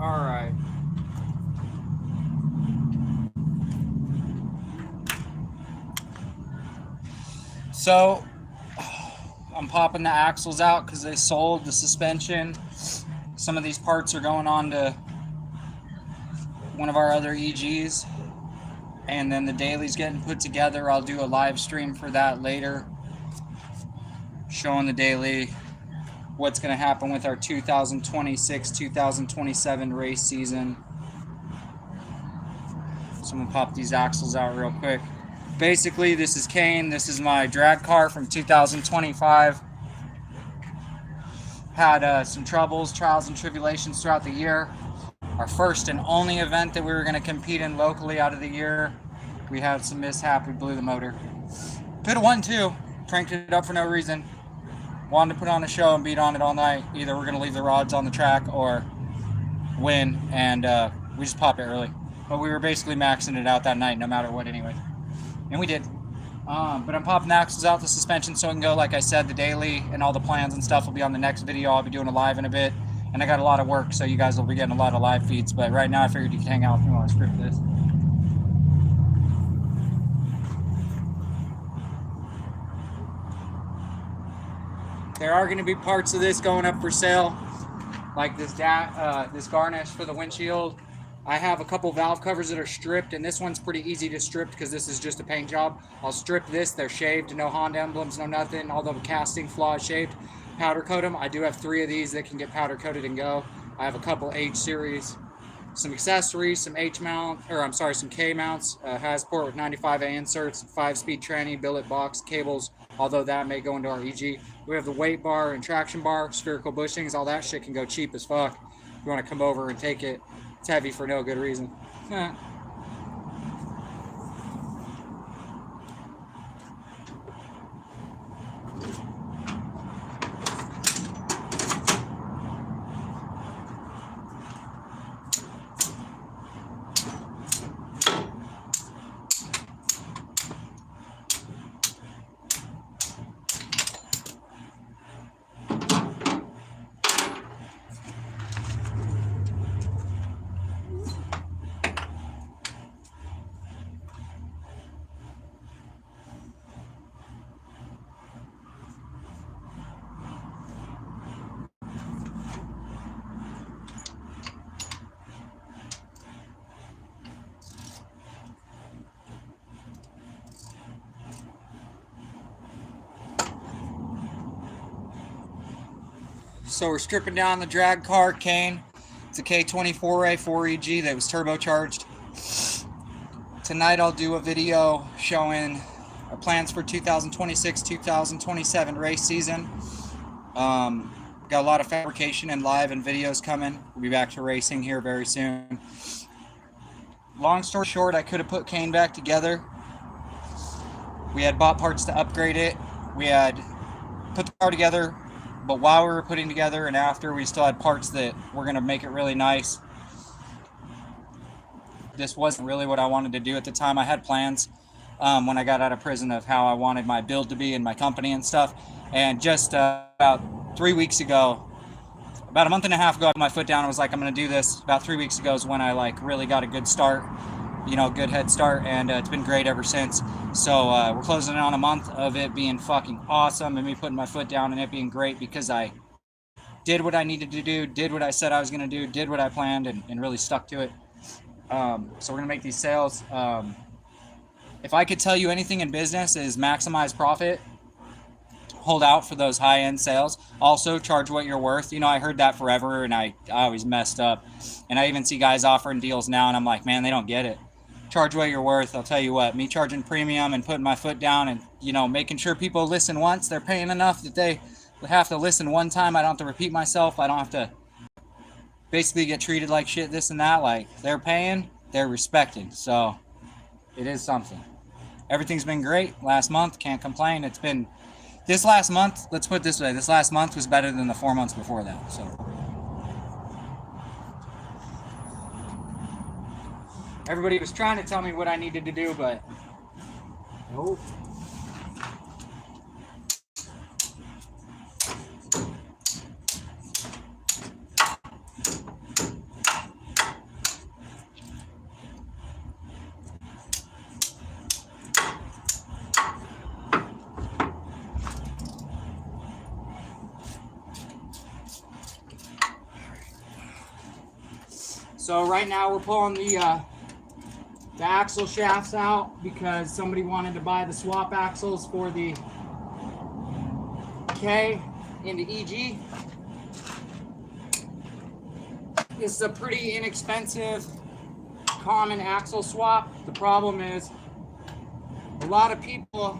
All right. So I'm popping the axles out because they sold the suspension. Some of these parts are going on to one of our other EGs. And then the daily's getting put together. I'll do a live stream for that later, showing the daily what's going to happen with our 2026-2027 race season. So I'm going to pop these axles out real quick. Basically, this is CAIN. This is my drag car from 2025. Had some troubles, trials, and tribulations throughout the year. Our first and only event that we were going to compete in locally out of the year, we had some mishap. We blew the motor. Could have won too. Cranked it up for no reason. Wanted to put on a show and beat on it all night. Either we're going to leave the rods on the track or win, and we just popped it early. But we were basically maxing it out that night no matter what anyway. And we did. But I'm popping the axles out, the suspension, so it can go. Like I said, the daily and all the plans and stuff will be on the next video. I'll be doing a live in a bit. And I got a lot of work, so you guys will be getting a lot of live feeds. But right now I figured you could hang out if you want to script this. There are going to be parts of this going up for sale, like this garnish for the windshield. I have a couple valve covers that are stripped, and this one's pretty easy to strip because this is just a paint job. I'll strip this. They're shaved, no Honda emblems, no nothing. Although the casting flaw is shaved, powder coat them. I do have 3 of these that can get powder coated and go. I have a couple H series, some accessories, some some K mounts, Hasport with 95A inserts, 5-speed tranny, billet box cables. Although that may go into our EG. We have the weight bar and traction bar, spherical bushings. All that shit can go cheap as fuck. If you want to come over and take it, it's heavy for no good reason. So we're stripping down the drag car CAIN. It's a K24A2 EG that was turbocharged. Tonight I'll do a video showing our plans for 2026-2027 race season. Got a lot of fabrication and live and videos coming. We'll be back to racing here very soon. Long story short, I could have put CAIN back together. We had bought parts to upgrade it. We had put the car together, but while we were putting together and after, we still had parts that were going to make it really nice. This wasn't really what I wanted to do at the time. I had plans when I got out of prison of how I wanted my build to be in my company and stuff. And just about 3 weeks ago, about a month and a half ago, I put my foot down and was like, I'm going to do this. About 3 weeks ago is when I really got a good start, good head start, and it's been great ever since. So we're closing in on a month of it being fucking awesome and me putting my foot down and it being great because I did what I needed to do, did what I said I was going to do, did what I planned, and really stuck to it. So we're going to make these sales. If I could tell you anything in business is maximize profit, hold out for those high-end sales. Also, charge what you're worth. I heard that forever, and I always messed up. And I even see guys offering deals now, and I'm like, man, they don't get it. Charge what you're worth. I'll tell you what, me charging premium and putting my foot down and, making sure people listen once, they're paying enough that they have to listen one time. I don't have to repeat myself. I don't have to basically get treated like shit, this and that. Like, they're paying, they're respecting. So it is something. Everything's been great. Last month, can't complain. It's been... This last month, let's put it this way, this last month was better than the 4 months before that, so. Everybody was trying to tell me what I needed to do, but nope. So right now we're pulling the axle shafts out because somebody wanted to buy the swap axles for the K into EG. This is a pretty inexpensive, common axle swap. The problem is a lot of people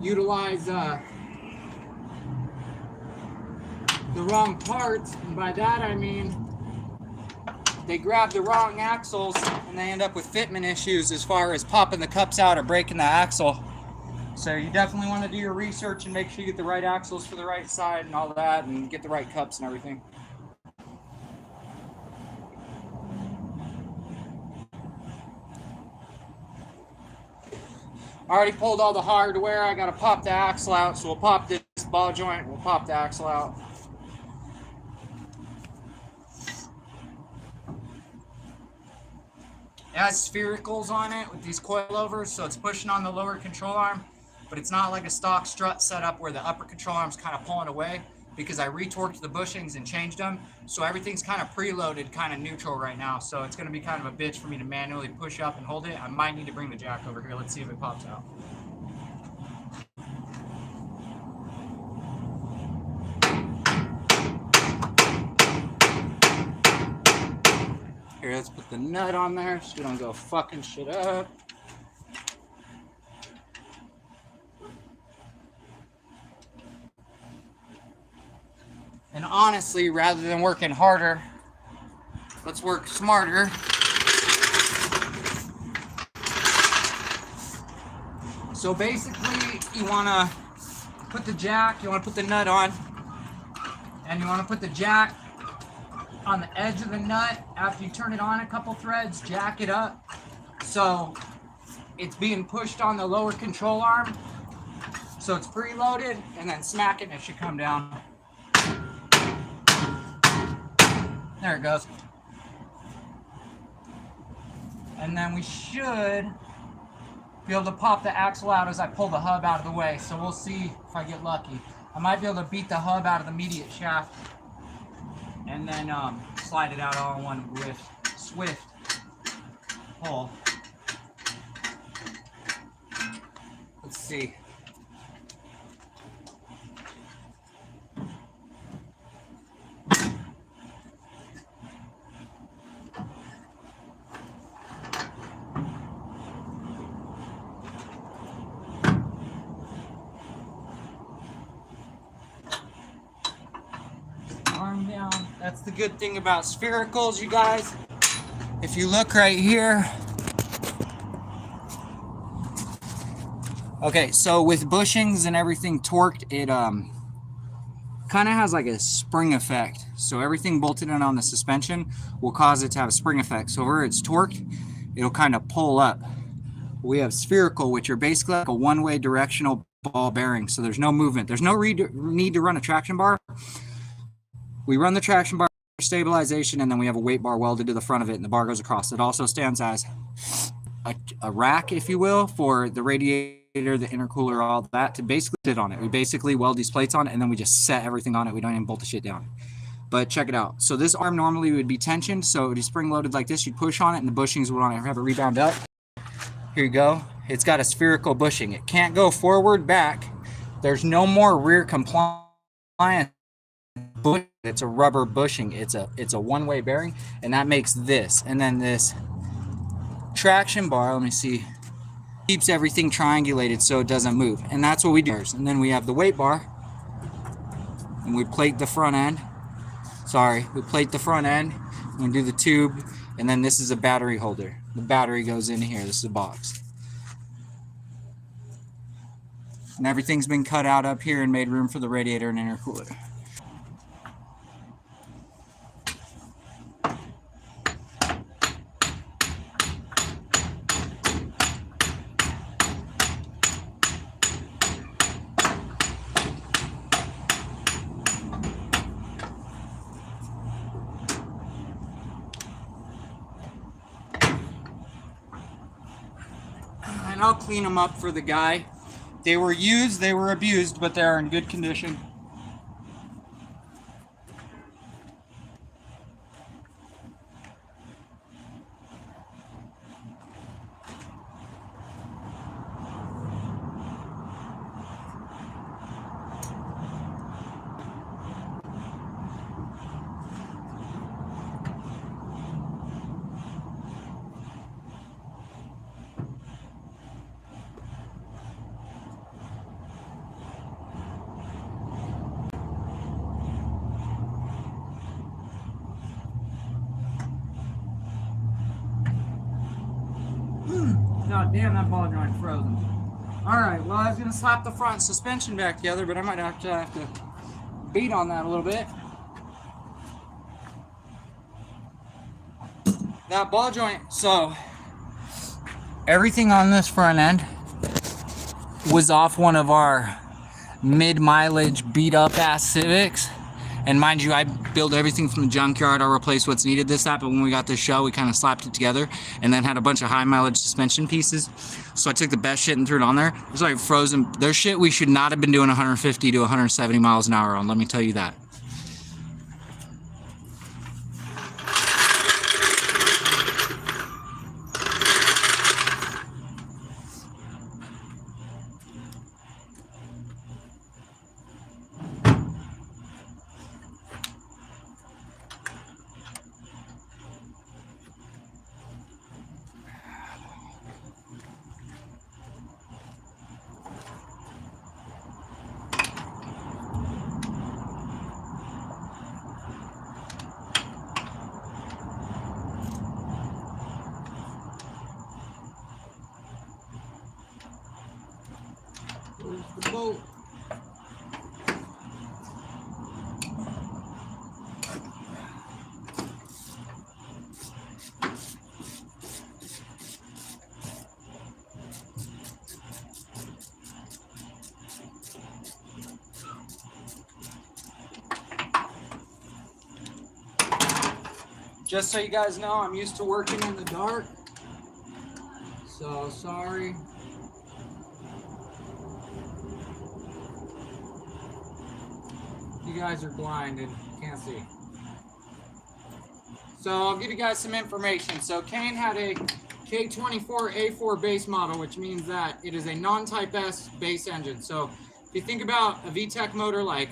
utilize the wrong parts, and by that I mean they grab the wrong axles and they end up with fitment issues as far as popping the cups out or breaking the axle. So you definitely want to do your research and make sure you get the right axles for the right side and all that, and get the right cups and everything. I already pulled all the hardware. I got to pop the axle out, so we'll pop this ball joint, we'll pop the axle out. It has sphericals on it with these coilovers, so it's pushing on the lower control arm, but it's not like a stock strut setup where the upper control arm's kind of pulling away, because I retorqued the bushings and changed them, so everything's kind of preloaded, kind of neutral right now, so it's going to be kind of a bitch for me to manually push up and hold it. I might need to bring the jack over here. Let's see if it pops out. Here, let's put the nut on there so we don't go fucking shit up. And honestly, rather than working harder, let's work smarter. So basically, you want to put the jack, you want to put the nut on, and you want to put the jack on the edge of the nut. After you turn it on a couple threads, jack it up so it's being pushed on the lower control arm, so it's preloaded, and then smack it and it should come down. There it goes. And then we should be able to pop the axle out as I pull the hub out of the way, so we'll see if I get lucky. I might be able to beat the hub out of the immediate shaft and then slide it out all in one swift pull. Let's see. Arm down. That's the good thing about sphericals, you guys. If you look right here. Okay, so with bushings and everything torqued, it kind of has like a spring effect. So everything bolted in on the suspension will cause it to have a spring effect. So where it's torqued, it'll kind of pull up. We have spherical, which are basically like a one-way directional ball bearing. So there's no movement. There's no need to run a traction bar. We run the traction bar for stabilization, and then we have a weight bar welded to the front of it, and the bar goes across. It also stands as a rack, if you will, for the radiator, the intercooler, all that, to basically sit on it. We basically weld these plates on it, and then we just set everything on it. We don't even bolt the shit down. But check it out. So this arm normally would be tensioned, so it would be spring-loaded like this. You'd push on it, and the bushings would have it rebound up. Here you go. It's got a spherical bushing. It can't go forward, back. There's no more rear compliance. It's a rubber bushing. It's a one-way bearing, and that makes this. And then this traction bar, let me see, keeps everything triangulated so it doesn't move. And that's what we do. And then we have the weight bar, and we plate the front end. We plate the front end. We do the tube, and then this is a battery holder. The battery goes in here. This is a box. And everything's been cut out up here and made room for the radiator and intercooler. And I'll clean them up for the guy. They were used, they were abused, but they're in good condition. God damn, that ball joint's frozen. Alright, well, I was going to slap the front suspension back together, but I might have to beat on that a little bit. That ball joint, so everything on this front end was off one of our mid-mileage beat-up ass Civics. And mind you, I build everything from the junkyard. I'll replace what's needed, this, that. But when we got this show, we kind of slapped it together and then had a bunch of high-mileage suspension pieces. So I took the best shit and threw it on there. It was like frozen. There's shit we should not have been doing 150 to 170 miles an hour on, let me tell you that. Where's the bolt? Just so you guys know, I'm used to working in the dark. So sorry. You guys are blind and can't see. So I'll give you guys some information. So CAIN had a K24A2 base model, which means that it is a non-Type S base engine. So if you think about a VTEC motor like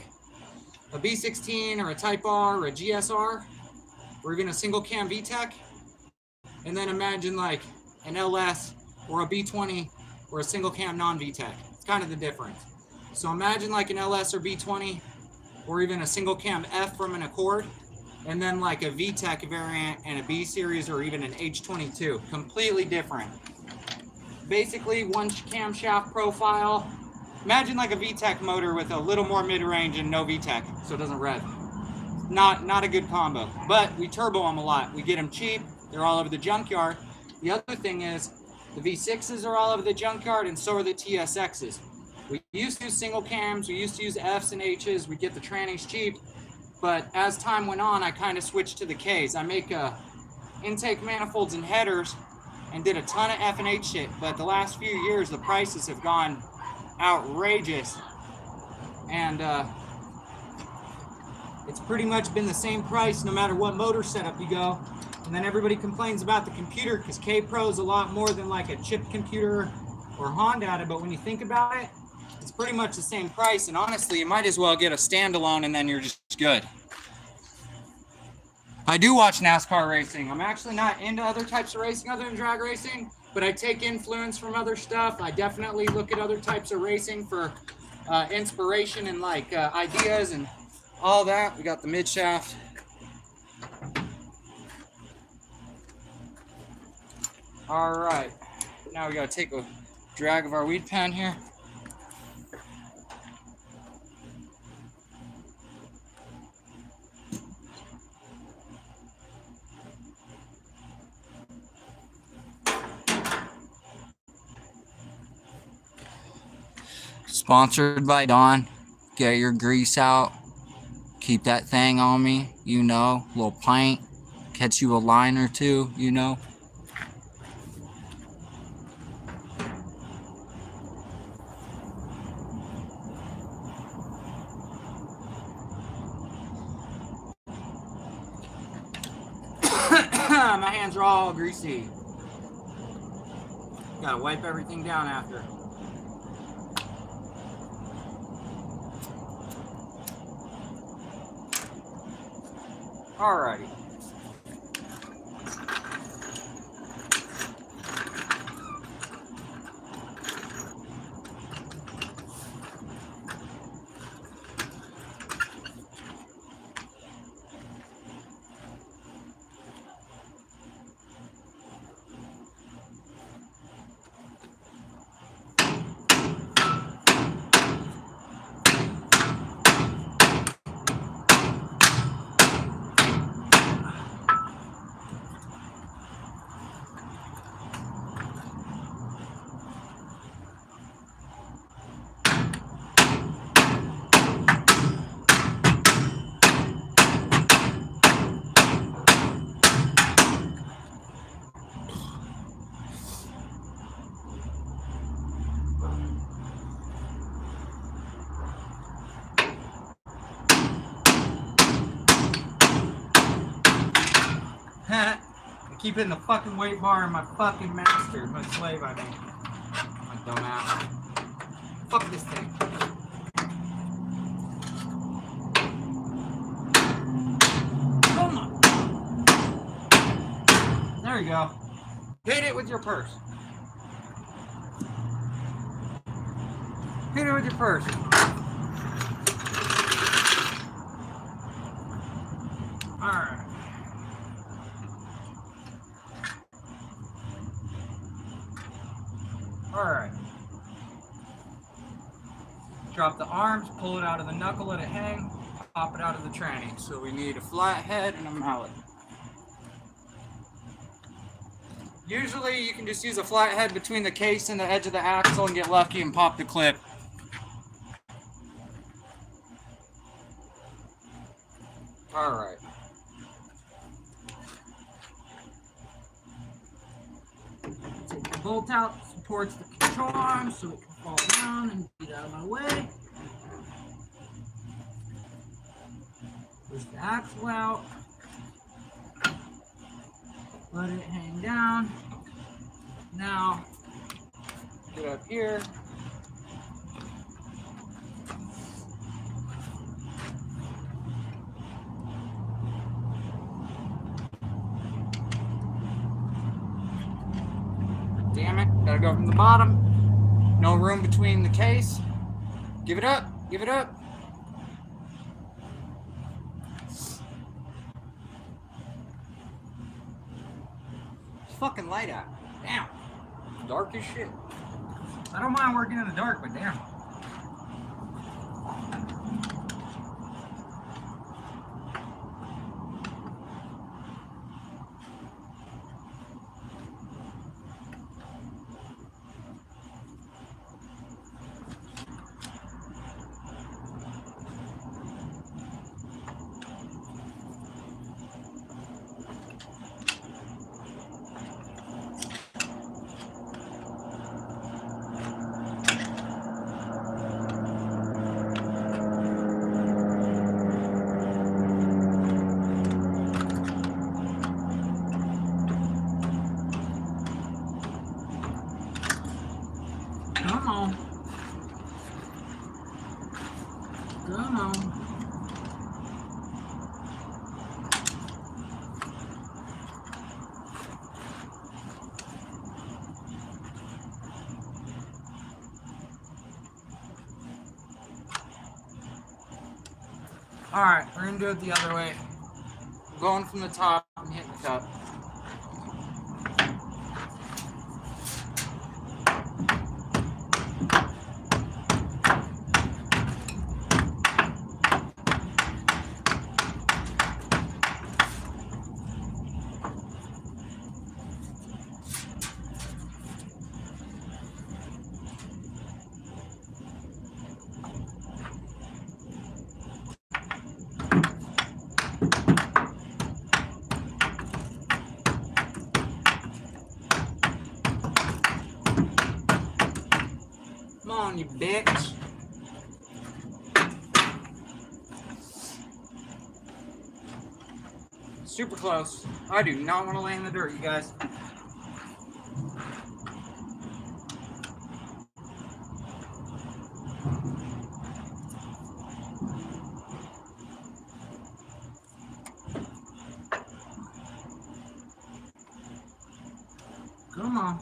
a B16 or a Type R or a GSR, or even a single cam VTEC, and then imagine like an LS or a B20 or a single cam non-VTEC. It's kind of the difference. So imagine like an LS or B20 or even a single cam F from an Accord, and then like a VTEC variant and a B series or even an H22. Completely different. Basically one camshaft profile. Imagine like a VTEC motor with a little more mid-range and no VTEC, so it doesn't rev. Not a good combo, but we turbo them a lot. We get them cheap. They're all over the junkyard. The other thing is the V6s are all over the junkyard, and so are the TSXs. We used to use single cams. We used to use Fs and Hs. We get the trannies cheap, but as time went on, I kind of switched to the Ks. I make intake manifolds and headers and did a ton of F and H shit, but the last few years, the prices have gone outrageous, and it's pretty much been the same price no matter what motor setup you go. And then everybody complains about the computer because K-Pro is a lot more than like a chip computer or Honda, but when you think about it, it's pretty much the same price. And honestly, you might as well get a standalone and then you're just good. I do watch NASCAR racing. I'm actually not into other types of racing other than drag racing, but I take influence from other stuff. I definitely look at other types of racing for inspiration and like ideas and all that. We got the mid shaft. All right, now we gotta take a drag of our weed pan here. Sponsored by Dawn. Get your grease out. Keep that thing on me, you know. Little pint. Catch you a line or two, you know. My hands are all greasy. Gotta wipe everything down after. Alrighty. I keep hitting the fucking weight bar and my fucking master, my slave, I mean. My dumbass. Fuck this thing. Come on. There you go. Hit it with your purse. Hit it with your purse. Alright. Alright. Drop the arms, pull it out of the knuckle, let it hang, pop it out of the tranny. So we need a flat head and a mallet. Usually you can just use a flat head between the case and the edge of the axle and get lucky and pop the clip. Alright. Take the bolt out, supports the control arm so it can fall down and get out of my way. Push the axle out. Let it hang down. Now, get up here. Damn it, gotta go from the bottom. No room between the case. Give it up, give it up. It's fucking light out. Damn. Dark as shit. I don't mind working in the dark, but damn. Come on. Come on. Alright, we're gonna do it the other way. I'm going from the top and hitting the cup. Come on, you bitch. Super close. I do not want to lay in the dirt, you guys. Come on.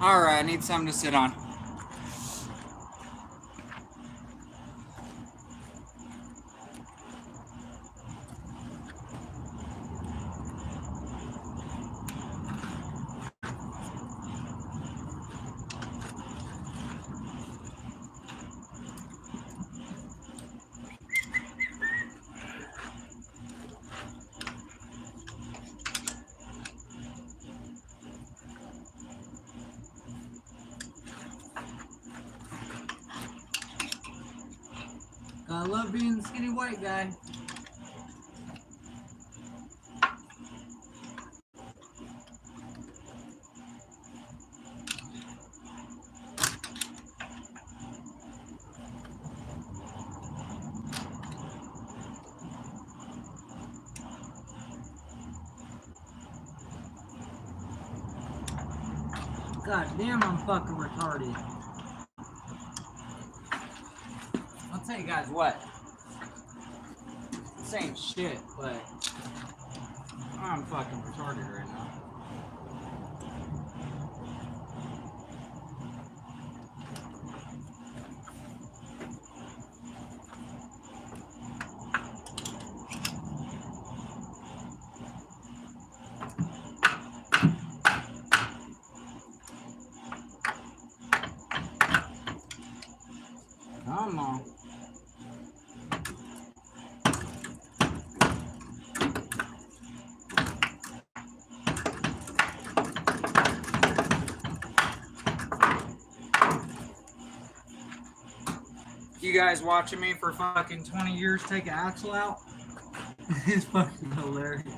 Alright, I need something to sit on. I love being the skinny white guy. God damn, I'm fucking retarded. I'll tell you guys what. Same shit, but I'm fucking retarded right now. Come on. You guys watching me for fucking 20 years take an axle out? It's fucking hilarious.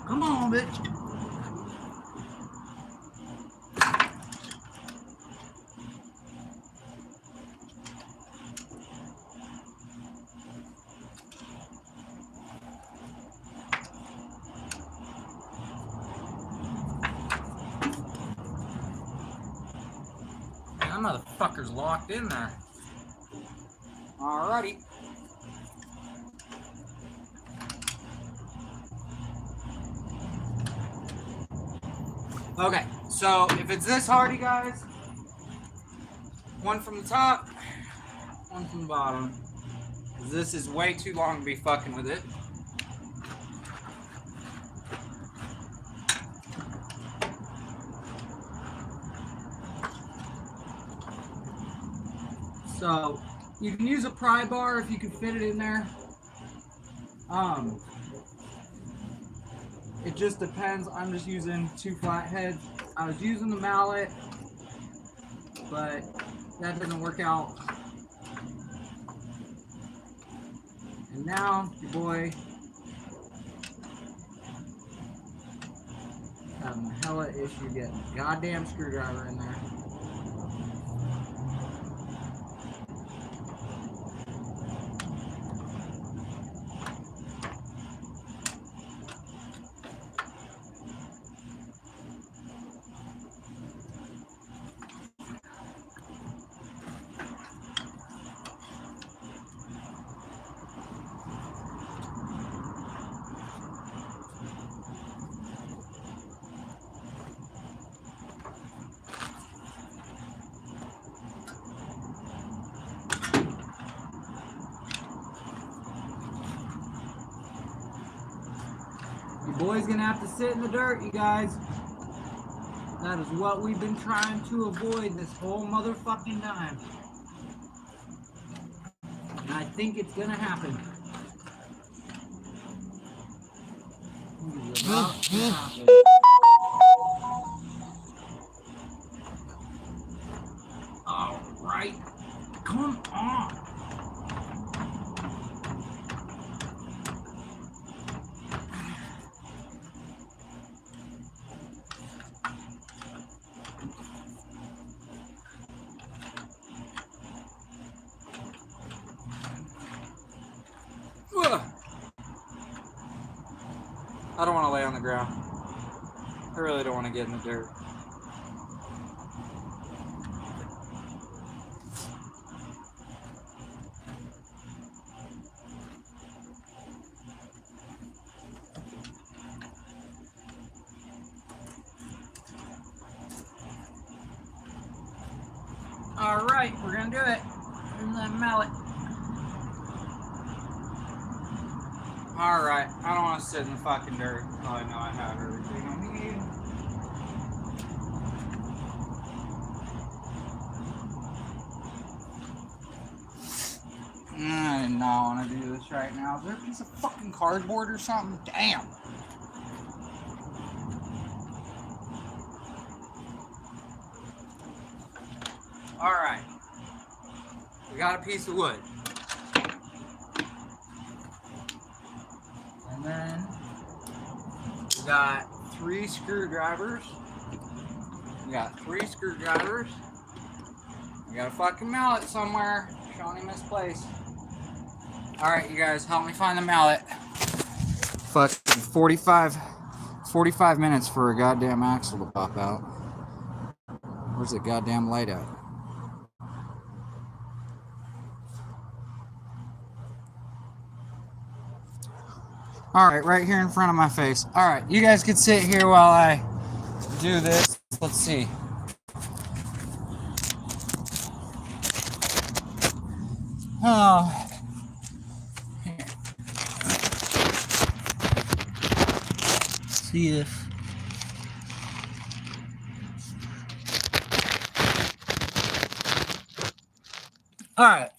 Come on, bitch. That motherfucker's locked in there. Alrighty. Okay, so if it's this hard, you guys, one from the top, one from the bottom. This is way too long to be fucking with it. So you can use a pry bar if you can fit it in there. It just depends. I'm just using 2 flatheads. I was using the mallet, but that didn't work out. And now your boy having a hella issue getting a goddamn screwdriver in there. Your boy's gonna have to sit in the dirt, you guys. That is what we've been trying to avoid this whole motherfucking time. And I think it's gonna happen. It's about to happen. All right, come on. I don't want to lay on the ground. I really don't want to get in the dirt. All right, we're gonna do it. In the mallet. All right, I don't want to sit in the fucking dirt. Oh, I know I have everything I need. not want to do this right now. Is there a piece of fucking cardboard or something? Damn. Alright. We got a piece of wood. And then we got 3 screwdrivers. We got 3 screwdrivers. We got a fucking mallet somewhere. Shawnee misplaced. Alright, you guys, help me find the mallet. Fucking 45 minutes for a goddamn axle to pop out. Where's the goddamn light at? Alright, right here in front of my face. Alright, you guys can sit here while I do this. Let's see. Oh. Here. See if. Alright.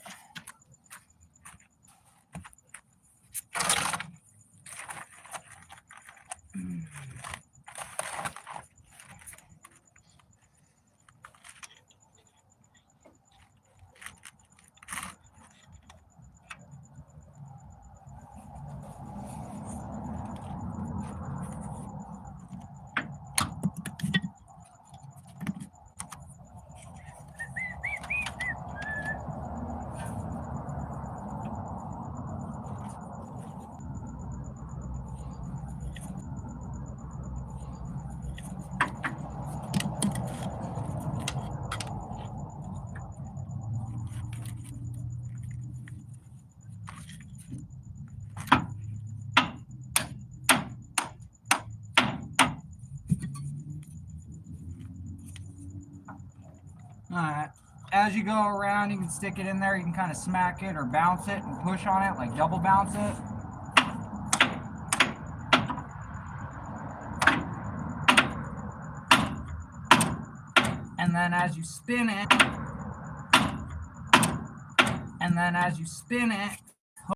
Alright, as you go around, you can stick it in there, you can kind of smack it or bounce it and push on it, like double bounce it. And then as you spin it,